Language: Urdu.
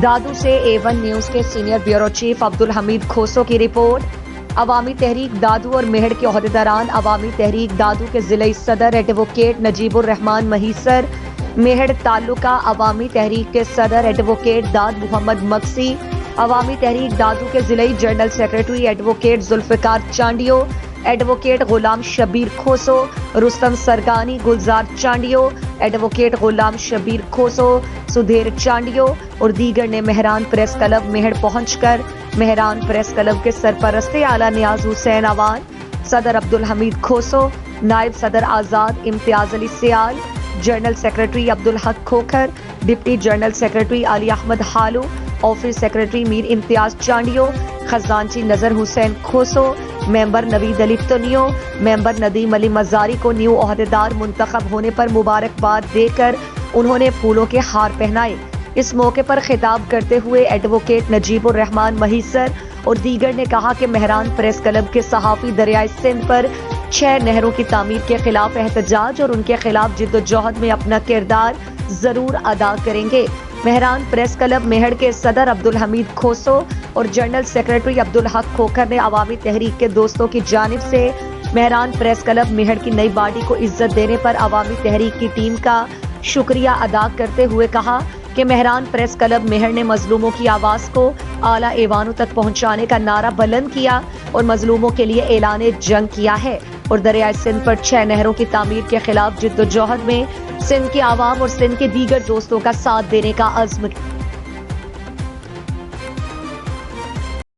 دادو سے A1 نیوز کے senior bureau chief Abdul Hameed Khoso کی رپورٹ۔ عوامی تحریک دادو اور مہڑ کے عہدیداران عوامی تحریک دادو کے ضلعی صدر ایڈوکیٹ نجیب الرحمان مہیسر، مہڑ تعلقہ عوامی تحریک کے صدر ایڈوکیٹ داد محمد مکسی، عوامی تحریک دادو کے ضلعی general secretary advocate Zulfiqar Chandio, advocate Ghulam Shabbir Khoso, Rustam Sargani, Gulzar Chandio, advocate Ghulam Shabbir Khoso, Sudheer Chandio اور دیگر نے مہران پریس کلب مہڑ پہنچ کر مہران پریس کلب کے سرپرست اعلیٰ نیاز حسین عوان، صدر عبدالحمید کھوسو، نائب صدر Azad Imtiaz Ali Sial, general secretary Abdulhaq Khokhar, deputy general secretary Ali Ahmed Halo, office secretary Mir Imtiaz Chandio, خزانچی نظر حسین کھوسو، ممبر نوید علی تنیو، ممبر ندیم علی مزاری کو نیو عہدیدار منتخب ہونے پر مبارکباد دے کر انہوں نے پھولوں کے ہار پہنائے۔ اس موقع پر خطاب کرتے ہوئے ایڈوکیٹ نجیب الرحمان مہیسر اور دیگر نے کہا کہ مہران پریس کلب کے صحافی دریائے سندھ پر 6 نہروں کی تعمیر کے خلاف احتجاج اور ان کے خلاف جد و جہد میں اپنا کردار ضرور ادا کریں گے۔ مہران پریس کلب مہڑ کے صدر عبدالحمید کھوسو اور جنرل سیکرٹری عبدالحق کھوکھر نے عوامی تحریک کے دوستوں کی جانب سے مہران پریس کلب مہڑ کی نئی باڈی کو عزت دینے پر عوامی تحریک کی ٹیم کا شکریہ ادا کرتے ہوئے کہا کہ مہران پریس کلب مہڑ نے مظلوموں کی آواز کو اعلیٰ ایوانوں تک پہنچانے کا نعرہ بلند کیا اور مظلوموں کے لیے اعلان جنگ کیا ہے اور دریائے سندھ پر 6 نہروں کی تعمیر کے خلاف جد و جہد میں سندھ کی عوام اور سندھ کے دیگر دوستوں کا ساتھ دینے کا عزم